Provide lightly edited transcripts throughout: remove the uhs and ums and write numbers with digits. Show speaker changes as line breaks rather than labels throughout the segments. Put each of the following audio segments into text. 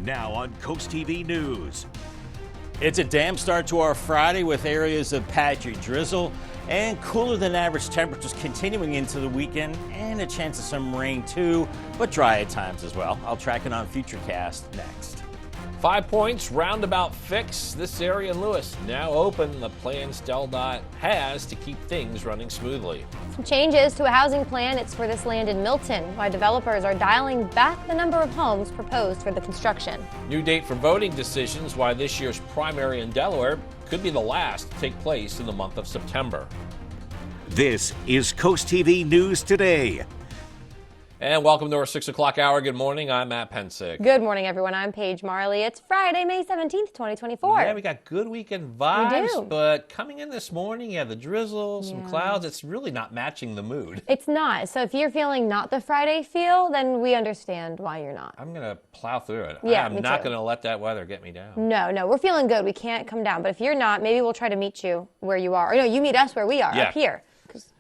Now on Coast TV News.
It's a damp start to our Friday with areas of patchy drizzle and cooler than average temperatures continuing into the weekend, and a chance of some rain too, but dry at times as well. I'll track it on Futurecast next.
5 Points roundabout fix. This area in Lewis now open. The plans DelDOT has to keep things running smoothly.
Some changes to a housing plan. It's for this land in Milton, why developers are dialing back the number of homes proposed for the construction.
New date for voting decisions. Why this year's primary in Delaware could be the last to take place in the month of September.
This is Coast TV News Today.
And welcome to our 6 o'clock hour. Good morning. I'm Matt Pensick.
Good morning, everyone. I'm Paige Marley. It's Friday, May 17th, 2024.
Yeah, we got good weekend vibes.
We do.
But coming in this morning, the drizzle, some clouds. It's really not matching the mood.
It's not. So if you're feeling not the Friday feel, then we understand why you're not.
I'm going to plow through it.
Yeah,
I'm not going to let that weather get me down.
No, we're feeling good. We can't come down. But if you're not, maybe we'll try to meet you where you are. Or no, you meet us where we are, up here.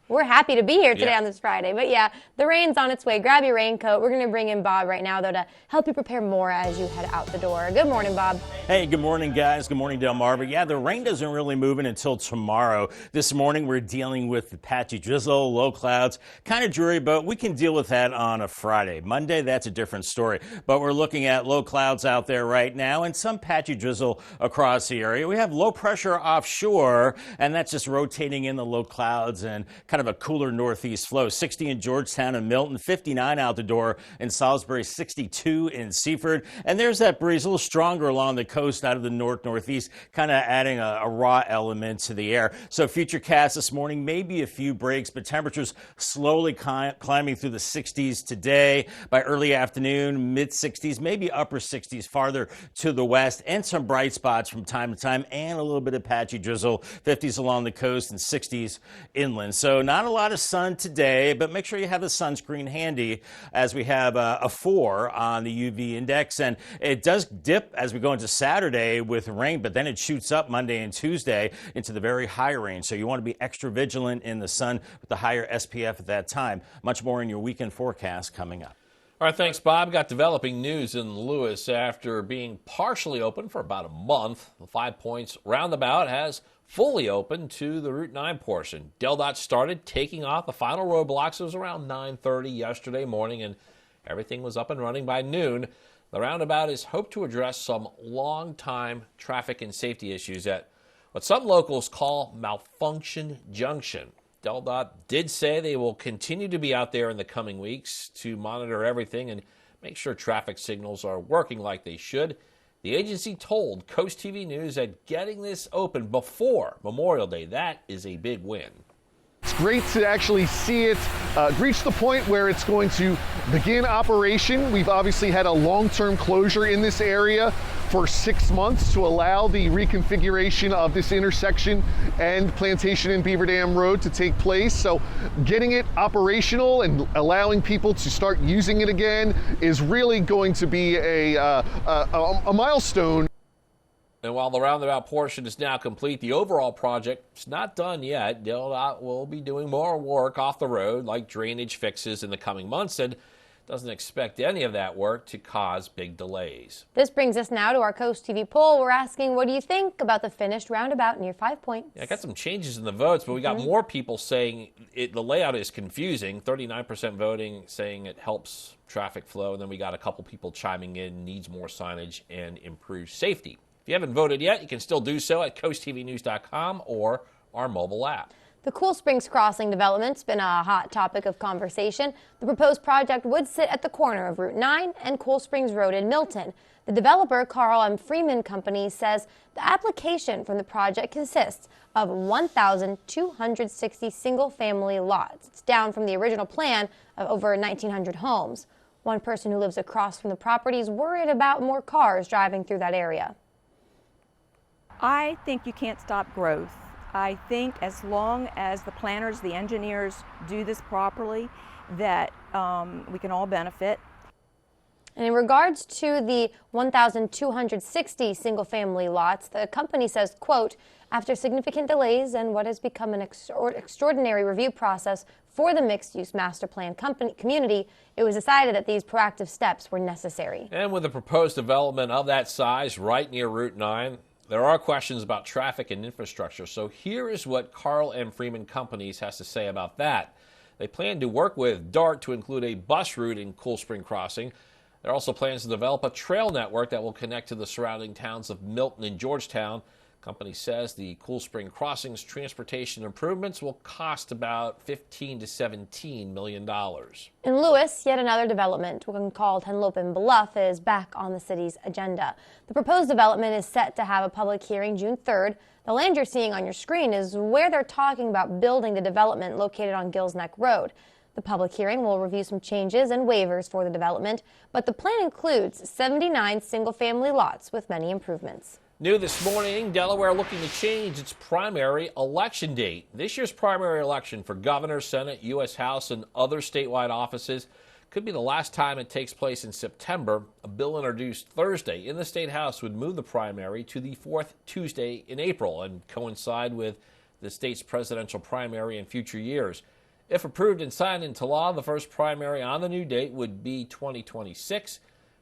We're happy to be here today on this Friday. But yeah, the rain's on its way. Grab your raincoat. We're going to bring in Bob right now, though, to help you prepare more as you head out the door. Good morning, Bob.
Hey, good morning, guys. Good morning, Delmarva. Yeah, the rain doesn't really move in until tomorrow. This morning, we're dealing with the patchy drizzle, low clouds, kind of dreary, but we can deal with that on a Friday. Monday, that's a different story. But we're looking at low clouds out there right now and some patchy drizzle across the area. We have low pressure offshore, and that's just rotating in the low clouds and kind of a cooler northeast flow. 60 in Georgetown and Milton, 59 out the door in Salisbury, 62 in Seaford. And there's that breeze, a little stronger along the coast out of the northeast, kind of adding a raw element to the air. So Futurecast this morning, maybe a few breaks, but temperatures slowly climbing through the 60s today. By early afternoon, mid 60s, maybe upper 60s farther to the west, and some bright spots from time to time, and a little bit of patchy drizzle, 50s along the coast and 60s inland. So not a lot of sun today, but make sure you have the sunscreen handy, as we have a 4 on the UV index. And it does dip as we go into Saturday with rain, but then it shoots up Monday and Tuesday into the very high range. So you want to be extra vigilant in the sun with the higher SPF at that time. Much more in your weekend forecast coming up.
All right, thanks, Bob. Got developing news in Lewis. After being partially open for about a month, the 5 Points roundabout has fully open to the Route 9 portion. DelDOT started taking off the final roadblocks. It was around 9:30 yesterday morning, and everything was up and running by noon. The roundabout is hoped to address some long-time traffic and safety issues at what some locals call Malfunction Junction. DelDOT did say they will continue to be out there in the coming weeks to monitor everything and make sure traffic signals are working like they should. The agency told Coast TV News that getting this open before Memorial Day, that is a big win.
It's great to actually see it reach the point where it's going to begin operation. We've obviously had a long-term closure in this area for 6 months to allow the reconfiguration of this intersection and Plantation and Beaver Dam Road to take place. So getting it operational and allowing people to start using it again is really going to be a milestone.
And while the roundabout portion is now complete, the overall project is not done yet. DelDOT will be doing more work off the road, like drainage fixes, in the coming months, and doesn't expect any of that work to cause big delays.
This brings us now to our Coast TV poll. We're asking, what do you think about the finished roundabout near 5 Points?
Yeah, I got some changes in the votes, but we got more people saying the layout is confusing. 39% voting saying it helps traffic flow, and then we got a couple people chiming in, needs more signage and improved safety. If you haven't voted yet, you can still do so at coasttvnews.com or our mobile app.
The Cool Springs Crossing development's been a hot topic of conversation. The proposed project would sit at the corner of Route 9 and Cool Springs Road in Milton. The developer, Carl M. Freeman Company, says the application from the project consists of 1,260 single-family lots. It's down from the original plan of over 1,900 homes. One person who lives across from the property is worried about more cars driving through that area.
I think you can't stop growth. I think as long as the planners, the engineers do this properly, that we can all benefit.
And in regards to the 1,260 single-family lots, the company says, quote, after significant delays and what has become an extraordinary review process for the mixed-use master plan community, it was decided that these proactive steps were necessary.
And with the proposed development of that size right near Route 9, there are questions about traffic and infrastructure. So here is what Carl M. Freeman Companies has to say about that. They plan to work with DART to include a bus route in Cool Spring Crossing. There are also plans to develop a trail network that will connect to the surrounding towns of Milton and Georgetown. Company says the Cool Spring Crossings transportation improvements will cost about $15 to $17 million.
In Lewis, yet another development, one called Henlopen Bluff, is back on the city's agenda. The proposed development is set to have a public hearing June 3rd. The land you're seeing on your screen is where they're talking about building the development located on Gills Neck Road. The public hearing will review some changes and waivers for the development, but the plan includes 79 single-family lots with many improvements.
New this morning, Delaware looking to change its primary election date. This year's primary election for governor, Senate, U.S. House, and other statewide offices could be the last time it takes place in September. A bill introduced Thursday in the State House would move the primary to the fourth Tuesday in April and coincide with the state's presidential primary in future years. If approved and signed into law, the first primary on the new date would be 2026.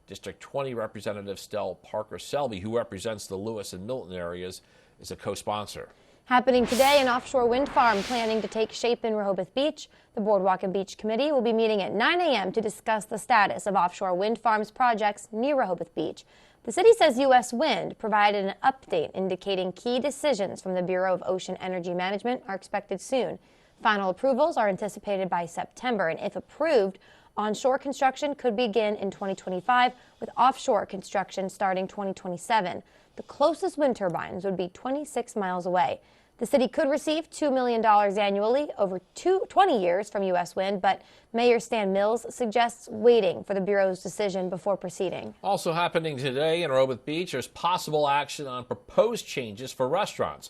District 20 Representative Stell Parker-Selby, who represents the Lewis and Milton areas, is a co-sponsor.
Happening today, an offshore wind farm planning to take shape in Rehoboth Beach. The Boardwalk and Beach Committee will be meeting at 9 a.m. to discuss the status of offshore wind farms projects near Rehoboth Beach. The city says U.S. Wind provided an update indicating key decisions from the Bureau of Ocean Energy Management are expected soon. Final approvals are anticipated by September, and if approved, onshore construction could begin in 2025, with offshore construction starting 2027. The closest wind turbines would be 26 miles away. The city could receive $2 million annually over 20 years from U.S. Wind, but Mayor Stan Mills suggests waiting for the Bureau's decision before proceeding.
Also happening today in Rehoboth Beach, there's possible action on proposed changes for restaurants.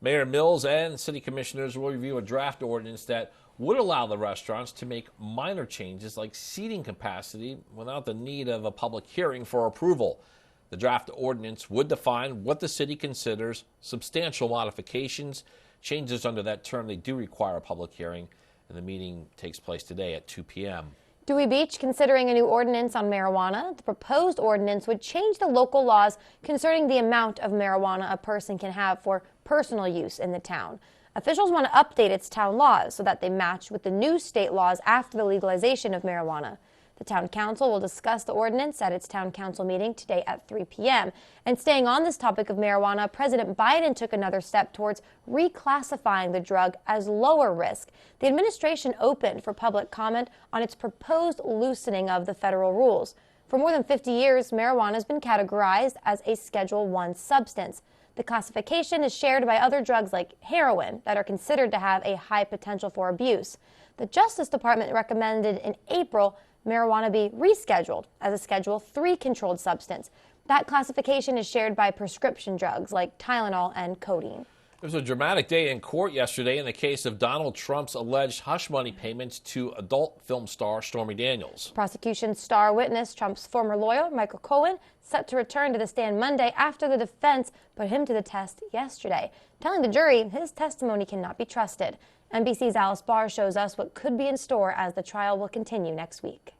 Mayor Mills and city commissioners will review a draft ordinance that would allow the restaurants to make minor changes like seating capacity without the need of a public hearing for approval. The draft ordinance would define what the city considers substantial modifications. Changes under that term, they do require a public hearing, and the meeting takes place today at 2 p.m.
Dewey Beach considering a new ordinance on marijuana. The proposed ordinance would change the local laws concerning the amount of marijuana a person can have for personal use in the town. Officials want to update its town laws so that they match with the new state laws after the legalization of marijuana. The town council will discuss the ordinance at its town council meeting today at 3 p.m. And staying on this topic of marijuana, President Biden took another step towards reclassifying the drug as lower risk. The administration opened for public comment on its proposed loosening of the federal rules. For more than 50 years, marijuana has been categorized as a Schedule I substance. The classification is shared by other drugs like heroin that are considered to have a high potential for abuse. The Justice Department recommended in April marijuana be rescheduled as a Schedule III controlled substance. That classification is shared by prescription drugs like Tylenol and codeine.
It was a dramatic day in court yesterday in the case of Donald Trump's alleged hush money payments to adult film star Stormy Daniels.
Prosecution's star witness, Trump's former lawyer, Michael Cohen, set to return to the stand Monday after the defense put him to the test yesterday, telling the jury his testimony cannot be trusted. NBC's Alice Barr shows us what could be in store as the trial will continue next week.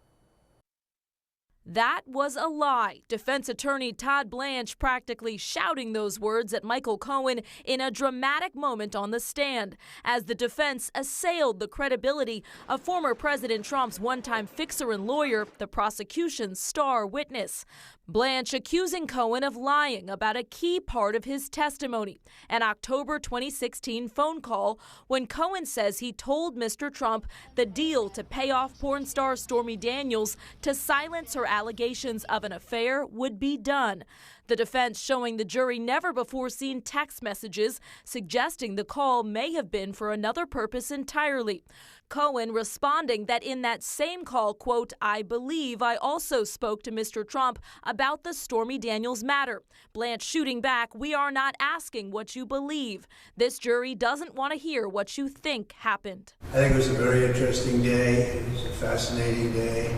That was a lie. Defense attorney Todd Blanche practically shouting those words at Michael Cohen in a dramatic moment on the stand as the defense assailed the credibility of former President Trump's one-time fixer and lawyer, the prosecution's star witness. Blanche accusing Cohen of lying about a key part of his testimony, an October 2016 phone call when Cohen says he told Mr. Trump the deal to pay off porn star Stormy Daniels to silence her allegations of an affair would be done. The defense showing the jury never before seen text messages suggesting the call may have been for another purpose entirely. Cohen responding that in that same call, quote, "I believe I also spoke to Mr. Trump about the Stormy Daniels matter." Blanche shooting back, "We are not asking what you believe. This jury doesn't want to hear what you think happened."
I think it was a very interesting day. It was a fascinating day.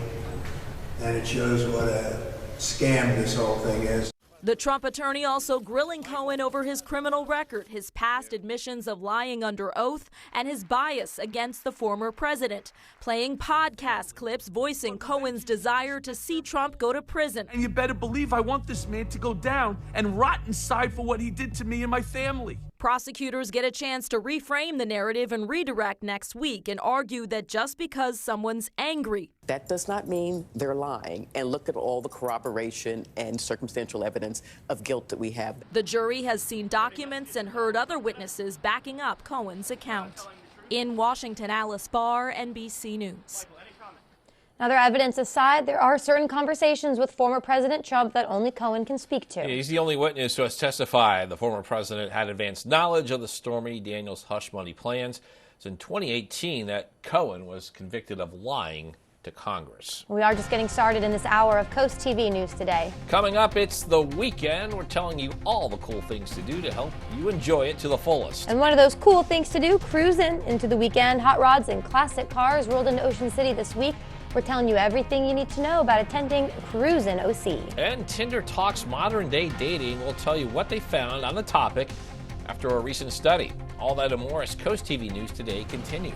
And it shows what a scam this whole thing is.
The Trump attorney also grilling Cohen over his criminal record, his past admissions of lying under oath, and his bias against the former president, playing podcast clips voicing Cohen's desire to see Trump go to prison.
And you better believe I want this man to go down and rot inside for what he did to me and my family.
Prosecutors get a chance to reframe the narrative and redirect next week and argue that just because someone's angry,
that does not mean they're lying. And look at all the corroboration and circumstantial evidence of guilt that we have.
The jury has seen documents and heard other witnesses backing up Cohen's account. In Washington, Alice Barr, NBC News.
Other evidence aside, there are certain conversations with former President Trump that only Cohen can speak to.
He's the only witness who has testified the former president had advanced knowledge of the Stormy Daniels hush money plans. It's in 2018 that Cohen was convicted of lying to Congress.
We are just getting started in this hour of Coast TV News Today.
Coming up, it's the weekend. We're telling you all the cool things to do to help you enjoy it to the fullest.
And one of those cool things to do, cruising into the weekend. Hot rods and classic cars rolled into Ocean City this week. We're telling you everything you need to know about attending Cruisin' OC.
And Tinder Talks Modern Day Dating will tell you what they found on the topic after a recent study. All that and more as Coast TV News Today continues.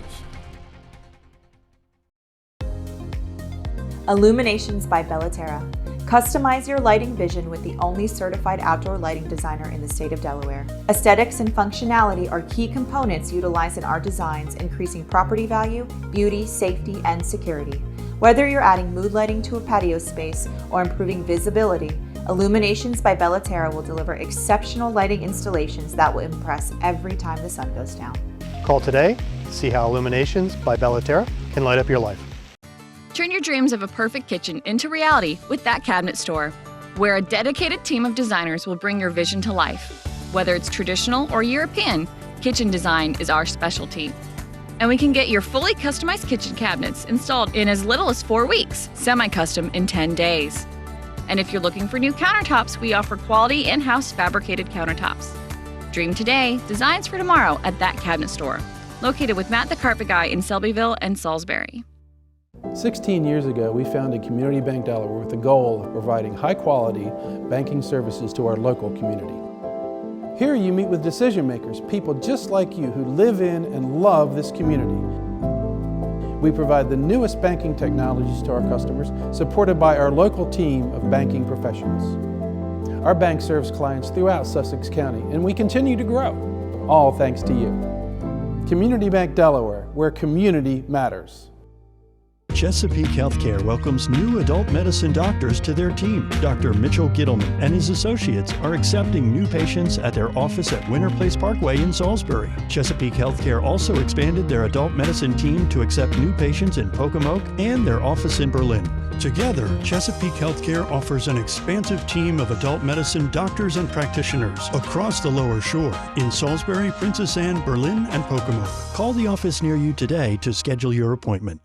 Illuminations by Bellaterra. Customize your lighting vision with the only certified outdoor lighting designer in the state of Delaware. Aesthetics and functionality are key components utilized in our designs, increasing property value, beauty, safety, and security. Whether you're adding mood lighting to a patio space or improving visibility, Illuminations by Bellaterra will deliver exceptional lighting installations that will impress every time the sun goes down.
Call today to see how Illuminations by Bellaterra can light up your life.
Turn your dreams of a perfect kitchen into reality with That Cabinet Store, where a dedicated team of designers will bring your vision to life. Whether it's traditional or European, kitchen design is our specialty. And we can get your fully customized kitchen cabinets installed in as little as 4 weeks, semi-custom in 10 days. And if you're looking for new countertops, we offer quality in-house fabricated countertops. Dream today, designs for tomorrow at That Cabinet Store, located with Matt the Carpet Guy in Selbyville and Salisbury.
16 years ago, we founded Community Bank Delaware with the goal of providing high-quality banking services to our local community. Here you meet with decision makers, people just like you who live in and love this community. We provide the newest banking technologies to our customers, supported by our local team of banking professionals. Our bank serves clients throughout Sussex County, and we continue to grow, all thanks to you. Community Bank Delaware, where community matters.
Chesapeake Healthcare welcomes new adult medicine doctors to their team. Dr. Mitchell Gittleman and his associates are accepting new patients at their office at Winter Place Parkway in Salisbury. Chesapeake Healthcare also expanded their adult medicine team to accept new patients in Pocomoke and their office in Berlin. Together, Chesapeake Healthcare offers an expansive team of adult medicine doctors and practitioners across the Lower Shore in Salisbury, Princess Anne, Berlin, and Pocomoke. Call the office near you today to schedule your appointment.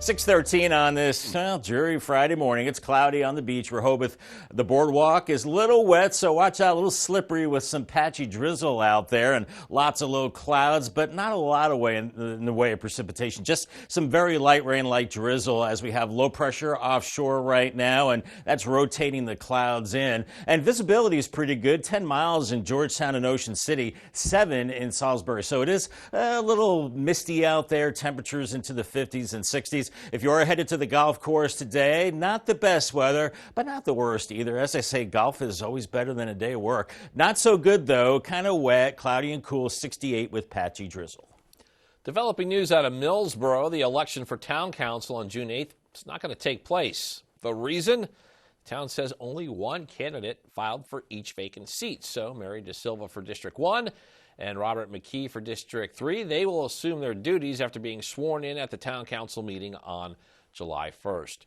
6:13 on this dreary Friday morning. It's cloudy on the beach. Rehoboth, the boardwalk is a little wet, so watch out. A little slippery with some patchy drizzle out there and lots of low clouds, but not a lot of in the way of precipitation. Just some very light rain, light drizzle as we have low pressure offshore right now, and that's rotating the clouds in. And visibility is pretty good. 10 miles in Georgetown and Ocean City, 7 in Salisbury. So it is a little misty out there. Temperatures into the 50s and 60s. If you're headed to the golf course today, not the best weather, but not the worst either. As I say, golf is always better than a day of work. Not so good, though. Kind of wet, cloudy and cool, 68 with patchy drizzle.
Developing news out of Millsboro, the election for town council on June 8th is not going to take place. The reason? The town says only one candidate filed for each vacant seat. So Mary DeSilva for District 1 and Robert McKee for District 3. They will assume their duties after being sworn in at the town council meeting on July 1st.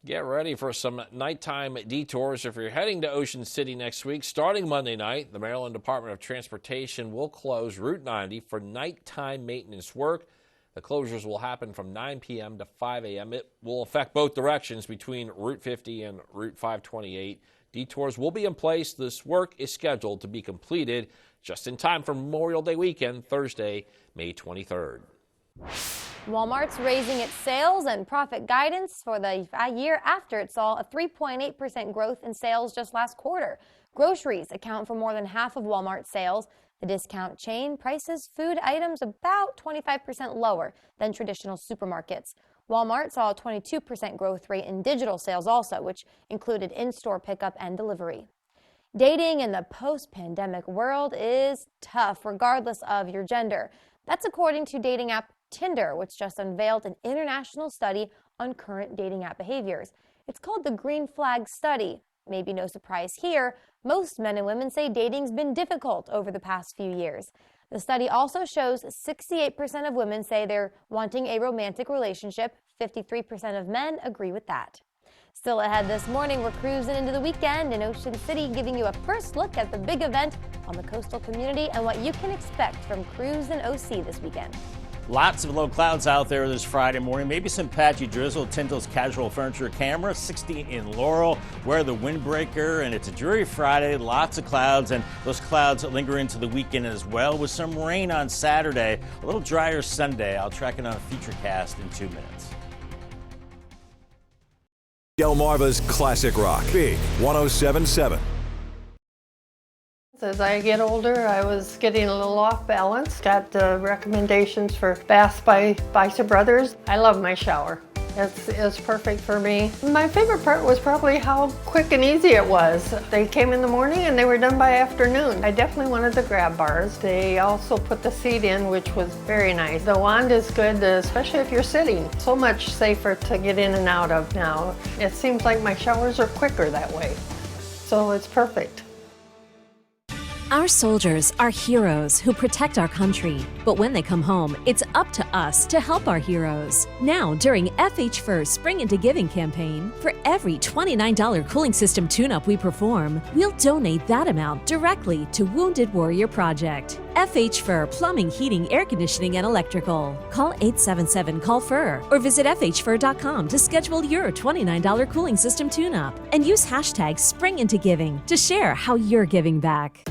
Get ready for some nighttime detours if you're heading to Ocean City next week. Starting Monday night, the Maryland Department of Transportation will close Route 90 for nighttime maintenance work. The closures will happen from 9 p.m. to 5 a.m. It will affect both directions between Route 50 and Route 528. Detours will be in place. This work is scheduled to be completed just in time for Memorial Day weekend, Thursday, May 23rd.
Walmart's raising its sales and profit guidance for the year after it saw a 3.8% growth in sales just last quarter. Groceries account for more than half of Walmart's sales. The discount chain prices food items about 25% lower than traditional supermarkets. Walmart saw a 22% growth rate in digital sales also, which included in-store pickup and delivery. Dating in the post-pandemic world is tough, regardless of your gender. That's according to dating app Tinder, which just unveiled an international study on current dating app behaviors. It's called the Green Flag Study. Maybe no surprise here, most men and women say dating's been difficult over the past few years. The study also shows 68% of women say they're wanting a romantic relationship. 53% of men agree with that. Still ahead this morning, we're cruising into the weekend in Ocean City, giving you a first look at the big event on the coastal community and what you can expect from Cruise and OC this weekend.
Lots of low clouds out there this Friday morning. Maybe some patchy drizzle. Tyndall's Casual Furniture camera, 60 in Laurel. Wear the windbreaker, and it's a dreary Friday. Lots of clouds, and those clouds linger into the weekend as well, with some rain on Saturday. A little drier Sunday. I'll track it on a Futurecast in 2 minutes.
Delmarva's Classic Rock, Big 107.7.
As I get older, I was getting a little off balance. Got recommendations for baths by Bicep Brothers. I love my shower. It's perfect for me. My favorite part was probably how quick and easy it was. They came in the morning and they were done by afternoon. I definitely wanted the grab bars. They also put the seat in, which was very nice. The wand is good, especially if you're sitting. So much safer to get in and out of now. It seems like my showers are quicker that way. So it's perfect.
Our soldiers are heroes who protect our country. But when they come home, it's up to us to help our heroes. Now, during FH First Spring Into Giving campaign, for every $29 cooling system tune-up we perform, we'll donate that amount directly to Wounded Warrior Project. FH Fur Plumbing, Heating, Air Conditioning, and Electrical. Call 877-CALL-FUR or visit FHFur.com to schedule your $29 cooling system tune-up. And use hashtag SpringIntoGiving to share how you're giving back.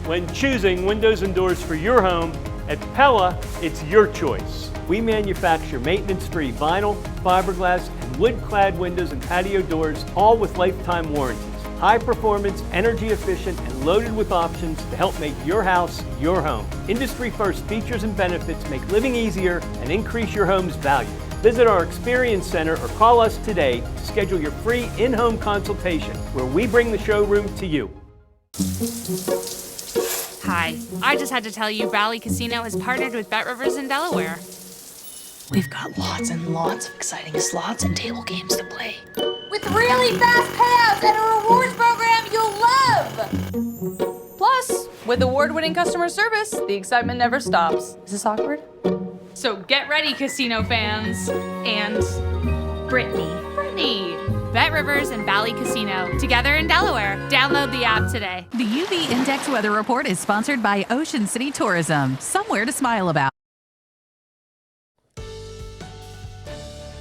When choosing windows and doors for your home, at Pella, it's your choice. We manufacture maintenance-free vinyl, fiberglass, and wood-clad windows and patio doors, all with lifetime warranties. High performance, energy efficient, and loaded with options to help make your house your home. Industry-first features and benefits make living easier and increase your home's value. Visit our Experience Center or call us today to schedule your free in-home consultation, where we bring the showroom to you.
Hi, I just had to tell you Valley Casino has partnered with Bet Rivers in Delaware.
We've got lots and lots of exciting slots and table games to play.
With really fast payouts and a rewards program you'll love! Plus, with award-winning customer service, the excitement never stops. Is this awkward? So get ready, casino fans. And Brittany. Bet Rivers and Valley Casino, together in Delaware. Download the app today.
The UV Index Weather Report is sponsored by Ocean City Tourism. Somewhere to smile about.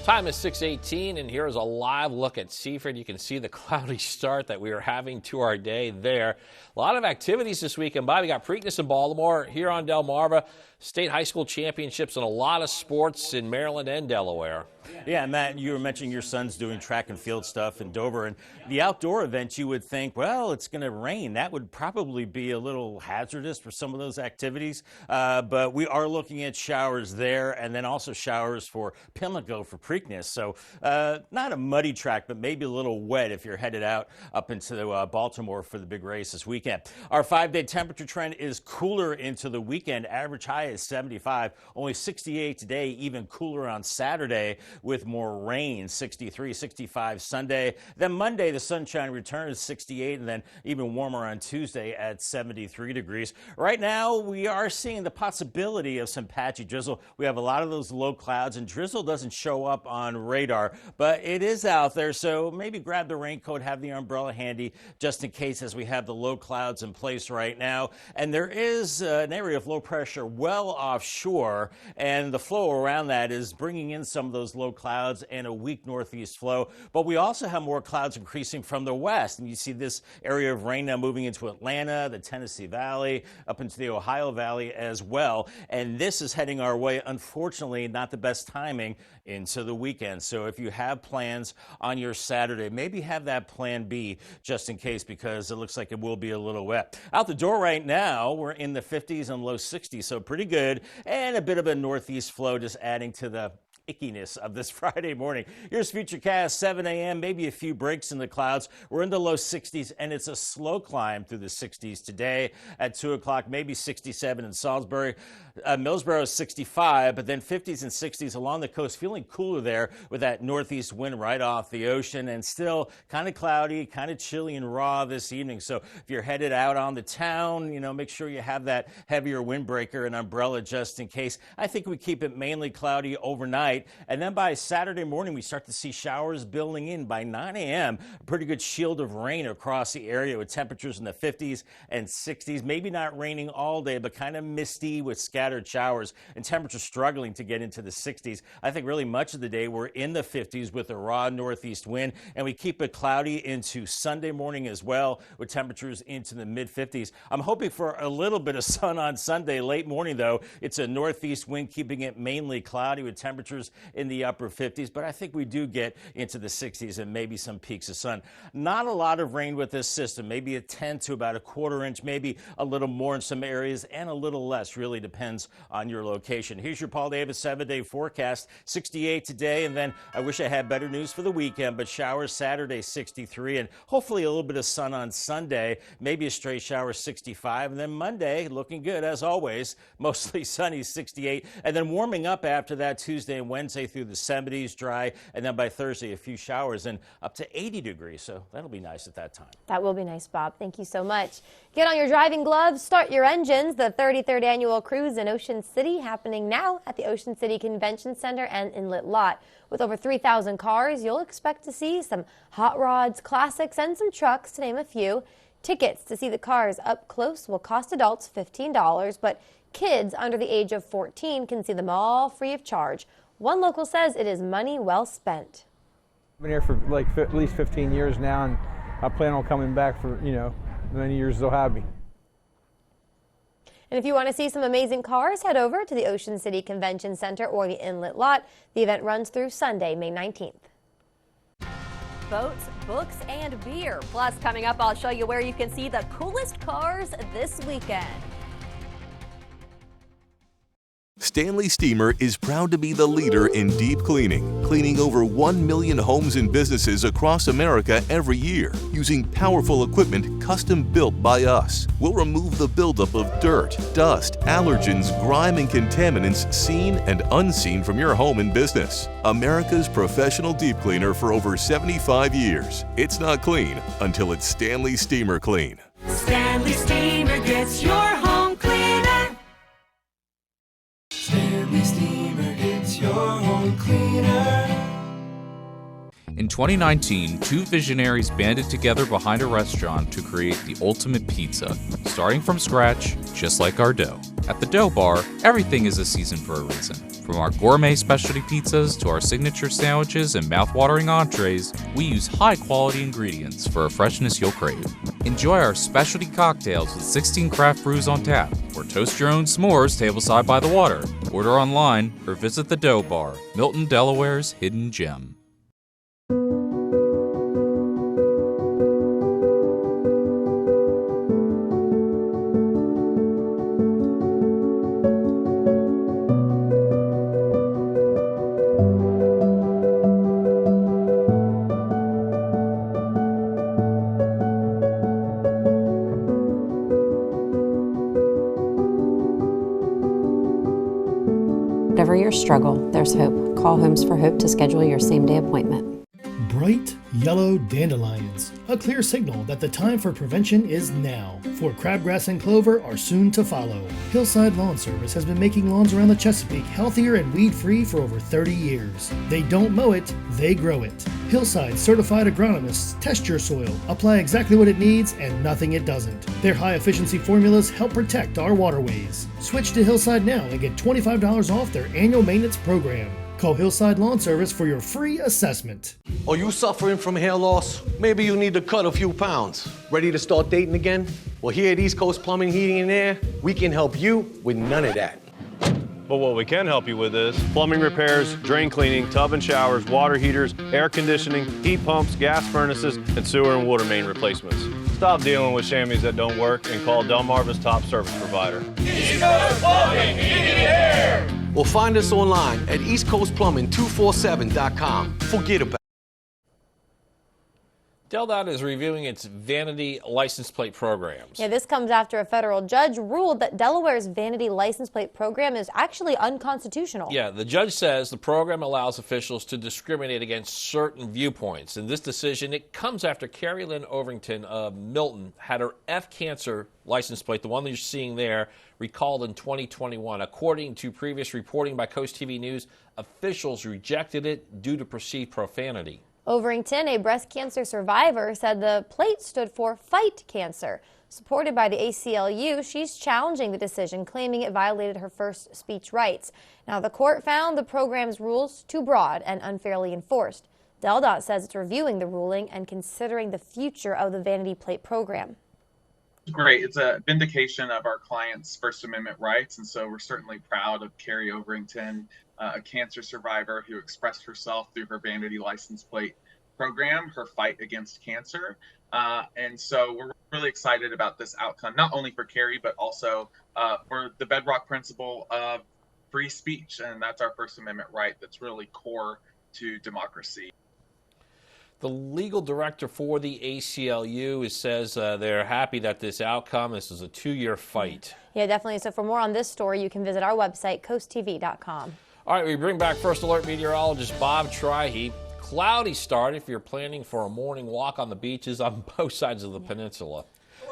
Time is 6:18, and here's a live look at Seaford. You can see the cloudy start that we are having to our day there. A lot of activities this weekend. We got Preakness in Baltimore, here on Delmarva, state high school championships, and a lot of sports in Maryland and Delaware.
Yeah, Matt, you were mentioning your son's doing track and field stuff in Dover, and the outdoor event, you would think, well, it's going to rain. That would probably be a little hazardous for some of those activities, but we are looking at showers there, and then also showers for Pimlico for Preakness. So not a muddy track, but maybe a little wet if you're headed out up into Baltimore for the big race this weekend. Our 5-day temperature trend is cooler into the weekend. Average high is 75, only 68 today, even cooler on Saturday, with more rain, 63, 65 Sunday. Then Monday, the sunshine returns, 68, and then even warmer on Tuesday at 73 degrees. Right now, we are seeing the possibility of some patchy drizzle. We have a lot of those low clouds, and drizzle doesn't show up on radar, but it is out there, so maybe grab the raincoat, have the umbrella handy, just in case, as we have the low clouds in place right now. And there is an area of low pressure well offshore, and the flow around that is bringing in some of those low low clouds and a weak northeast flow. But we also have more clouds increasing from the west. And you see this area of rain now moving into Atlanta, the Tennessee Valley, up into the Ohio Valley as well. And this is heading our way. Unfortunately, not the best timing into the weekend. So if you have plans on your Saturday, maybe have that plan B just in case, because it looks like it will be a little wet. Out the door right now, we're in the 50s and low 60s, so pretty good. And a bit of a northeast flow just adding to the ickiness of this Friday morning. Here's Futurecast, 7 a.m., maybe a few breaks in the clouds. We're in the low 60s, and it's a slow climb through the 60s today. At 2 o'clock, maybe 67 in Salisbury. Millsboro is 65, but then 50s and 60s along the coast, feeling cooler there with that northeast wind right off the ocean, and still kind of cloudy, kind of chilly and raw this evening. So if you're headed out on the town, make sure you have that heavier windbreaker and umbrella just in case. I think we keep it mainly cloudy overnight. And then by Saturday morning, we start to see showers building in by 9 a.m. A pretty good shield of rain across the area with temperatures in the 50s and 60s. Maybe not raining all day, but kind of misty with scattered showers, and temperatures struggling to get into the 60s. I think really much of the day we're in the 50s with a raw northeast wind, and we keep it cloudy into Sunday morning as well with temperatures into the mid-50s. I'm hoping for a little bit of sun on Sunday. Late morning, though, it's a northeast wind keeping it mainly cloudy with temperatures in the upper 50s, but I think we do get into the 60s and maybe some peaks of sun. Not a lot of rain with this system, maybe a 10 to about a quarter inch, maybe a little more in some areas and a little less. Really depends on your location. Here's your Paul Davis 7-day forecast. 68 today, and then I wish I had better news for the weekend, but showers Saturday 63, and hopefully a little bit of sun on Sunday, maybe a straight shower 65, and then Monday looking good as always, mostly sunny 68, and then warming up after that Tuesday and Wednesday through the 70s, dry, and then by Thursday a few showers and up to 80 degrees, so that'll be nice at that time.
That will be nice, Bob. Thank you so much. Get on your driving gloves, start your engines. The 33rd annual cruise in Ocean City happening now at the Ocean City Convention Center and Inlet Lot. With over 3,000 cars, you'll expect to see some hot rods, classics, and some trucks, to name a few. Tickets to see the cars up close will cost adults $15, but kids under the age of 14 can see them all free of charge. One local says it is money well spent.
I've been here for at least 15 years now, and I plan on coming back for, many years they'll have me.
And if you want to see some amazing cars, head over to the Ocean City Convention Center or the Inlet Lot. The event runs through Sunday, May 19th.
Boats, books, and beer. Plus, coming up, I'll show you where you can see the coolest cars this weekend.
Stanley Steamer is proud to be the leader in deep cleaning, cleaning over 1 million homes and businesses across America every year, using powerful equipment custom built by us. We'll remove the buildup of dirt, dust, allergens, grime, and contaminants seen and unseen from your home and business. America's professional deep cleaner for over 75 years. It's not clean until it's Stanley Steamer Clean.
Stanley Steamer gets your home cleaner. Stanley Steamer gets your home cleaner.
In 2019, two visionaries banded together behind a restaurant to create the ultimate pizza, starting from scratch, just like our dough. At the Dough Bar, everything is a season for a reason. From our gourmet specialty pizzas to our signature sandwiches and mouth-watering entrees, we use high-quality ingredients for a freshness you'll crave. Enjoy our specialty cocktails with 16 craft brews on tap, or toast your own s'mores tableside by the water. Order online or visit the Dough Bar, Milton, Delaware's hidden gem.
Whatever your struggle, there's hope. Call Homes for Hope to schedule your same-day appointment.
Bright yellow dandelions, a clear signal that the time for prevention is now. For crabgrass and clover are soon to follow. Hillside Lawn Service has been making lawns around the Chesapeake healthier and weed-free for over 30 years. They don't mow it, they grow it. Hillside certified agronomists test your soil, apply exactly what it needs and nothing it doesn't. Their high-efficiency formulas help protect our waterways. Switch to Hillside now and get $25 off their annual maintenance program. Call Hillside Lawn Service for your free assessment.
Are you suffering from hair loss? Maybe you need to cut a few pounds. Ready to start dating again? Well, here at East Coast Plumbing, Heating, and Air, we can help you with none of that.
But what we can help you with is plumbing repairs, drain cleaning, tub and showers, water heaters, air conditioning, heat pumps, gas furnaces, and sewer and water main replacements. Stop dealing with chamois that don't work and call Delmarva's top service provider.
East Coast Plumbing, Heating, and Air.
Or find us online at eastcoastplumbing247.com. Forget about it.
DelDOT is reviewing its vanity license plate programs.
Yeah, this comes after a federal judge ruled that Delaware's vanity license plate program is actually unconstitutional.
Yeah, the judge says the program allows officials to discriminate against certain viewpoints. In this decision, it comes after Carrie Lynn Overington of Milton had her F Cancer license plate, the one that you're seeing there, recalled in 2021. According to previous reporting by CoastTV News, officials rejected it due to perceived profanity.
Overington, a breast cancer survivor, said the plate stood for Fight Cancer. Supported by the ACLU, she's challenging the decision, claiming it violated her first speech rights. Now, the court found the program's rules too broad and unfairly enforced. DelDOT says it's reviewing the ruling and considering the future of the vanity plate program.
Great. It's a vindication of our clients' First Amendment rights, and so we're certainly proud of Carrie Overington, a cancer survivor who expressed herself through her vanity license plate program, her fight against cancer. And so we're really excited about this outcome, not only for Carrie, but also for the bedrock principle of free speech. And that's our First Amendment right that's really core to democracy.
The legal director for the ACLU says they're happy that this outcome, this is a 2-year fight.
Yeah, definitely. So for more on this story, you can visit our website, coasttv.com.
All right, we bring back First Alert meteorologist Bob Trihey. Cloudy start if you're planning for a morning walk on the beaches on both sides of the peninsula.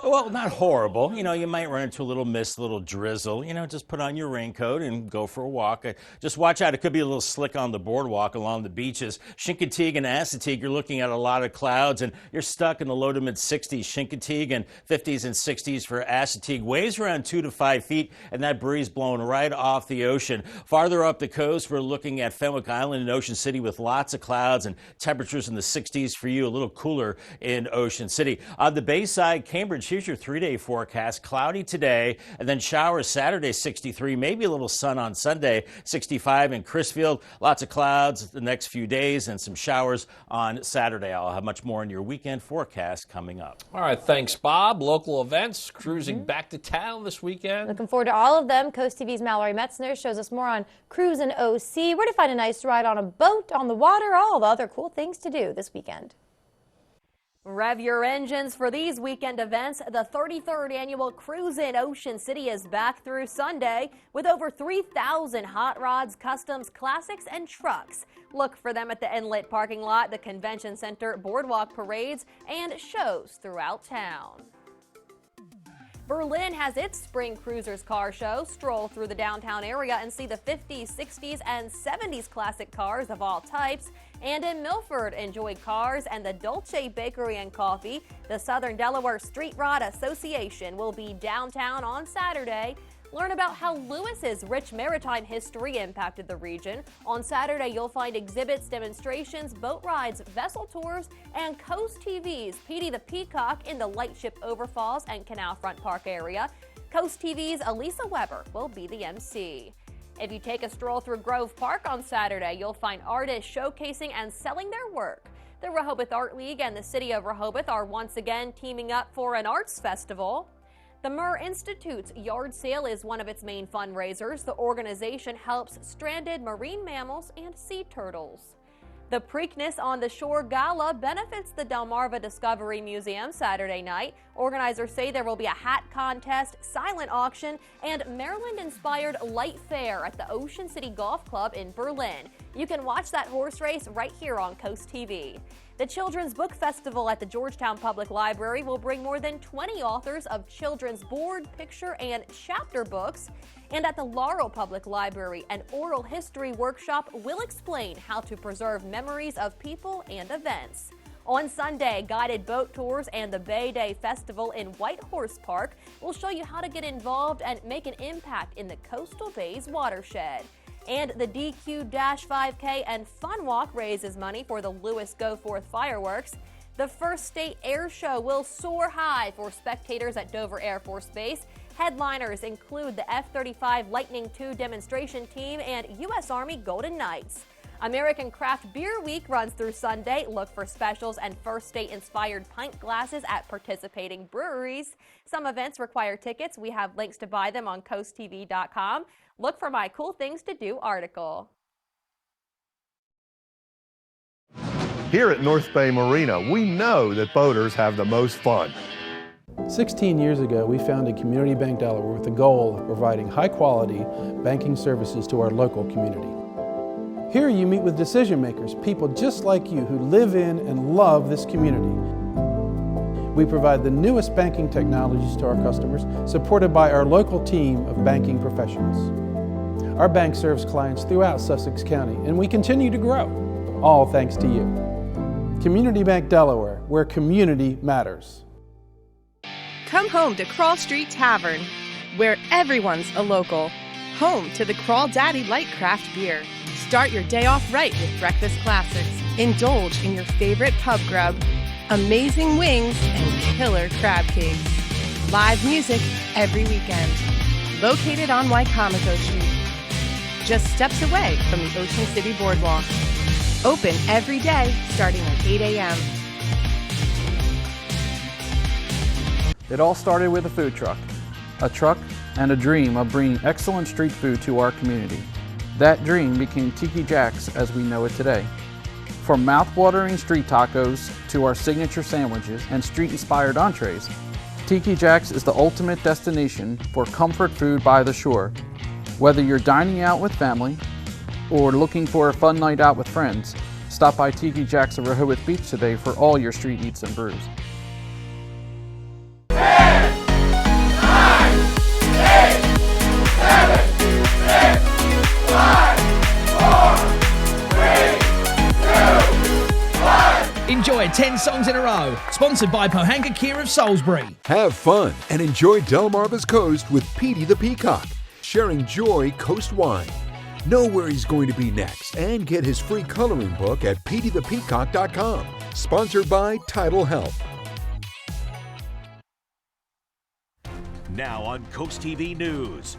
Well, not horrible. You know, you might run into a little mist, a little drizzle. You know, just put on your raincoat and go for a walk. Just watch out. It could be a little slick on the boardwalk along the beaches. Chincoteague and Assateague, you're looking at a lot of clouds, and you're stuck in the low to mid-60s. Chincoteague and 50s and 60s for Assateague. Waves around 2 to 5 feet, and that breeze blowing right off the ocean. Farther up the coast, we're looking at Fenwick Island and Ocean City with lots of clouds and temperatures in the 60s for you, a little cooler in Ocean City. On the Bayside, Cambridge, here's your 3-day forecast. Cloudy today, and then showers Saturday, 63. Maybe a little sun on Sunday, 65 in Crisfield. Lots of clouds the next few days and some showers on Saturday. I'll have much more in your weekend forecast coming up.
All right, thanks, Bob. Local events cruising back to town this weekend.
Looking forward to all of them. Coast TV's Mallory Metzner shows us more on cruise and OC, where to find a nice ride on a boat, on the water, all the other cool things to do this weekend.
Rev your engines for these weekend events. The 33rd annual Cruise in Ocean City is back through Sunday with over 3,000 hot rods, customs, classics, and trucks. Look for them at the inlet parking lot, the convention center, boardwalk parades, and shows throughout town. Berlin has its Spring Cruisers car show. Stroll through the downtown area and see the 50s, 60s, and 70s classic cars of all types. And in Milford, enjoy cars and the Dolce Bakery and Coffee. The Southern Delaware Street Rod Association will be downtown on Saturday. Learn about how Lewis's rich maritime history impacted the region. On Saturday, you'll find exhibits, demonstrations, boat rides, vessel tours, and Coast TV's Petey the Peacock in the Lightship Overfalls and Canal Front Park area. Coast TV's Elisa Weber will be the MC. If you take a stroll through Grove Park on Saturday, you'll find artists showcasing and selling their work. The Rehoboth Art League and the City of Rehoboth are once again teaming up for an arts festival. The Murr Institute's yard sale is one of its main fundraisers. The organization helps stranded marine mammals and sea turtles. The Preakness on the Shore Gala benefits the Delmarva Discovery Museum Saturday night. Organizers say there will be a hat contest, silent auction, and Maryland-inspired light fair at the Ocean City Golf Club in Berlin. You can watch that horse race right here on Coast TV. The Children's Book Festival at the Georgetown Public Library will bring more than 20 authors of children's board, picture, and chapter books. And at the Laurel Public Library, an oral history workshop will explain how to preserve memories of people and events. On Sunday, guided boat tours and the Bay Day Festival in White Horse Park will show you how to get involved and make an impact in the Coastal Bay's watershed. And the DQ-5K and Fun Walk raises money for the Lewis Go Forth fireworks. The first state air show will soar high for spectators at Dover Air Force Base. Headliners include the F-35 Lightning II demonstration team and U.S. Army Golden Knights. American Craft Beer Week runs through Sunday. Look for specials and First State-inspired pint glasses at participating breweries. Some events require tickets. We have links to buy them on CoastTV.com. Look for my Cool Things to Do article.
Here at North Bay Marina, we know that boaters have the most fun.
16 years ago, we founded Community Bank Delaware with the goal of providing high-quality banking services to our local community. Here you meet with decision makers, people just like you who live in and love this community. We provide the newest banking technologies to our customers, supported by our local team of banking professionals. Our bank serves clients throughout Sussex County, and we continue to grow, all thanks to you. Community Bank Delaware, where community matters.
Come home to Crawl Street Tavern, where everyone's a local. Home to the Crawl Daddy Light Craft Beer. Start your day off right with breakfast classics. Indulge in your favorite pub grub. Amazing wings and killer crab cakes. Live music every weekend. Located on Waikomico Street. Just steps away from the Ocean City Boardwalk. Open every day starting at 8 a.m.
It all started with a food truck and a dream of bringing excellent street food to our community. That dream became Tiki Jack's as we know it today. From mouth-watering street tacos to our signature sandwiches and street-inspired entrees, Tiki Jack's is the ultimate destination for comfort food by the shore. Whether you're dining out with family or looking for a fun night out with friends, stop by Tiki Jack's of Rehoboth Beach today for all your street eats and brews.
Enjoy 10 songs in a row. Sponsored by Pohanka Kia of Salisbury.
Have fun and enjoy Delmarva's Coast with Petey the Peacock, sharing joy coast-wide. Know where he's going to be next and get his free coloring book at peteythepeacock.com. Sponsored by Tidal Health.
Now on Coast TV News.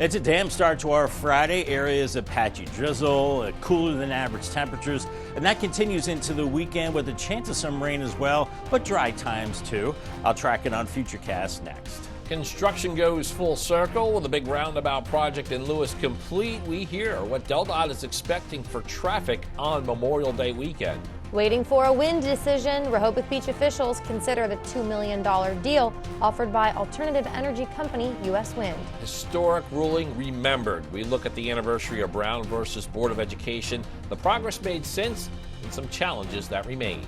It's a damp start to our Friday. Areas of patchy drizzle, cooler than average temperatures, and that continues into the weekend with a chance of some rain as well, but dry times too. I'll track it on Futurecast next.
Construction goes full circle with a big roundabout project in Lewis complete. We hear what DelDOT is expecting for traffic on Memorial Day weekend.
Waiting for a wind decision, Rehoboth Beach officials consider the $2 million deal offered by alternative energy company U.S. Wind.
Historic ruling remembered. We look at the anniversary of Brown versus Board of Education, the progress made since, and some challenges that remain.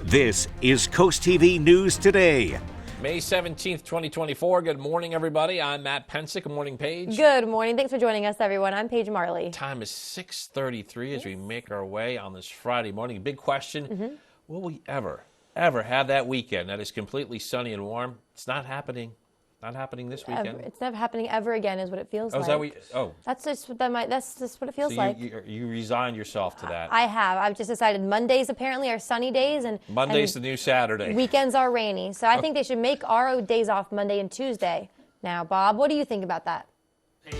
This is Coast TV News Today.
May 17th, 2024. Good morning, everybody. I'm Matt Pensick. Good morning, Paige.
Good morning. Thanks for joining us, everyone. I'm Paige Marley.
Time is 6:33 as we make our way on this Friday morning. Big question, will we ever have that weekend that is completely sunny and warm? It's not happening. Not happening this weekend.
It's never happening ever again is what it feels like.
Is that what
that's just what that's just what it feels
so
like.
You resigned yourself to that.
I have. I've just decided Mondays apparently are sunny days and
Monday's the new Saturday.
Weekends are rainy. So I think they should make our days off Monday and Tuesday. Now, Bob, what do you think about that?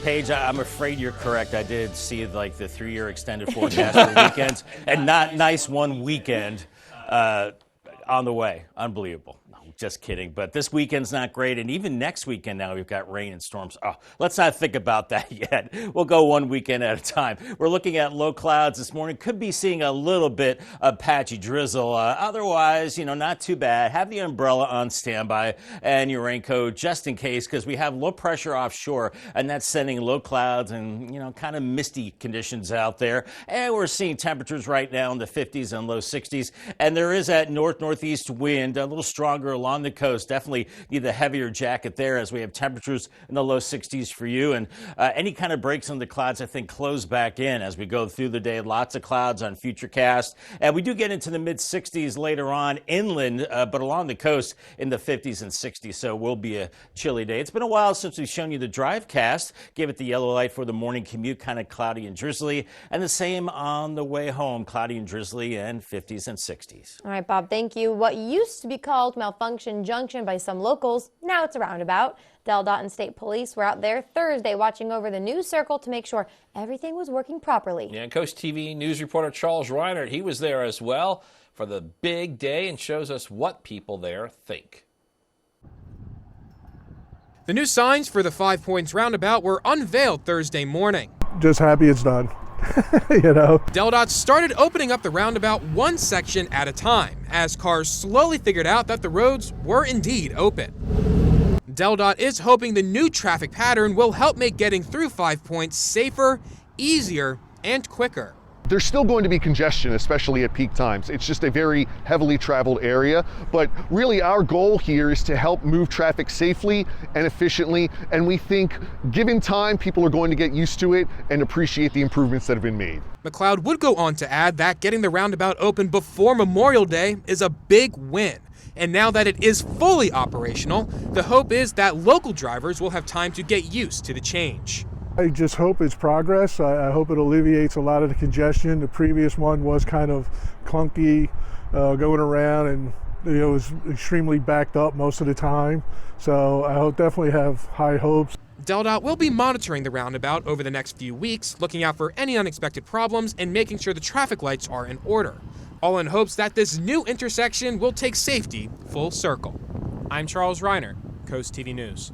Paige, I'm afraid you're correct. I did see like the 3-year extended forecast for weekends, and not nice one weekend on the way. Unbelievable. Just kidding. But this weekend's not great. And even next weekend now we've got rain and storms. Oh, let's not think about that yet. We'll go one weekend at a time. We're looking at low clouds this morning. Could be seeing a little bit of patchy drizzle. Otherwise, not too bad. Have the umbrella on standby and your raincoat just in case, because we have low pressure offshore and that's sending low clouds and, kind of misty conditions out there. And we're seeing temperatures right now in the 50s and low 60s. And there is that northeast wind, a little stronger along along the coast, definitely need the heavier jacket there as we have temperatures in the low 60s for you. And any kind of breaks in the clouds, I think, close back in as we go through the day. Lots of clouds on Futurecast. And we do get into the mid 60s later on inland, but along the coast in the 50s and 60s. So it will be a chilly day. It's been a while since we've shown you the drive cast. Gave it the yellow light for the morning commute, kind of cloudy and drizzly. And the same on the way home, cloudy and drizzly and 50s and 60s.
All right, Bob, thank you. What used to be called Malfunction Junction by some locals, now it's a roundabout. DelDOT and State Police were out there Thursday watching over the news circle to make sure everything was working properly.
Yeah, Coast TV news reporter Charles Reinert, he was there as well for the big day and shows us what people there think.
The new signs for the 5 Points roundabout were unveiled Thursday morning.
Just happy it's done. You know.
DelDOT started opening up the roundabout one section at a time as cars slowly figured out that the roads were indeed open. DelDOT is hoping the new traffic pattern will help make getting through 5 Points safer, easier, and quicker.
There's still going to be congestion, especially at peak times. It's just a very heavily traveled area, but really our goal here is to help move traffic safely and efficiently, and we think given time, people are going to get used to it and appreciate the improvements that have been made.
McLeod would go on to add that getting the roundabout open before Memorial Day is a big win. And now that it is fully operational, the hope is that local drivers will have time to get used to the change.
I just hope it's progress. I hope it alleviates a lot of the congestion. The previous one was kind of clunky going around, and it was extremely backed up most of the time. So I definitely have high hopes.
DelDOT will be monitoring the roundabout over the next few weeks, looking out for any unexpected problems and making sure the traffic lights are in order, all in hopes that this new intersection will take safety full circle. I'm Charles Reiner, Coast TV News.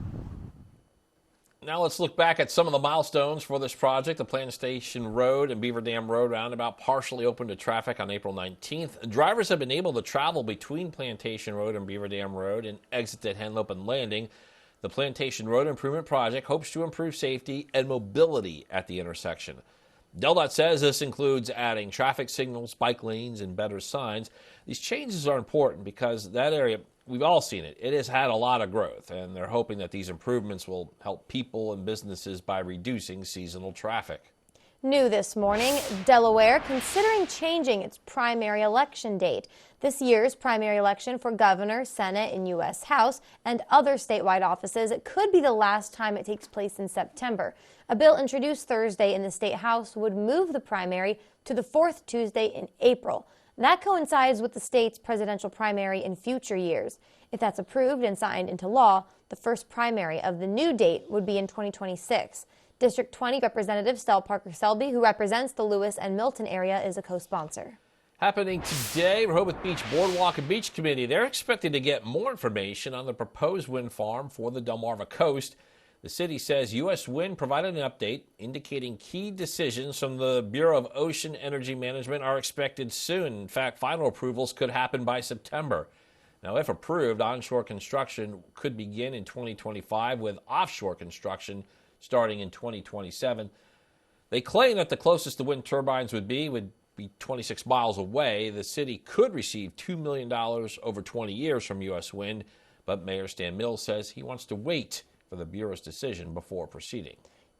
Now let's look back at some of the milestones for this project. The Plantation Road and Beaver Dam Road roundabout partially opened to traffic on April 19th. Drivers have been able to travel between Plantation Road and Beaver Dam Road and exit at Henlopen Landing. The Plantation Road Improvement Project hopes to improve safety and mobility at the intersection. DelDOT says this includes adding traffic signals, bike lanes, and better signs. These changes are important because that area, we've all seen it. It has had a lot of growth, and they're hoping that these improvements will help people and businesses by reducing seasonal traffic.
New this morning, Delaware considering changing its primary election date. This year's primary election for governor, Senate, and U.S. House and other statewide offices, it could be the last time it takes place in September. A bill introduced Thursday in the State House would move the primary to the fourth Tuesday in April. That coincides with the state's presidential primary in future years. If that's approved and signed into law, the first primary of the new date would be in 2026. District 20 Representative Stell Parker-Selby, who represents the Lewis and Milton area, is a co-sponsor.
Happening today, Rehoboth Beach Boardwalk and Beach Committee, they're expected to get more information on the proposed wind farm for the Delmarva coast. The city says U.S. Wind provided an update indicating key decisions from the Bureau of Ocean Energy Management are expected soon. In fact, final approvals could happen by September. Now, if approved, onshore construction could begin in 2025 with offshore construction starting in 2027. They claim that the closest the wind turbines would be 26 miles away. The city could receive $2 million over 20 years from U.S. Wind, but Mayor Stan Mills says he wants to wait for the Bureau's decision before proceeding.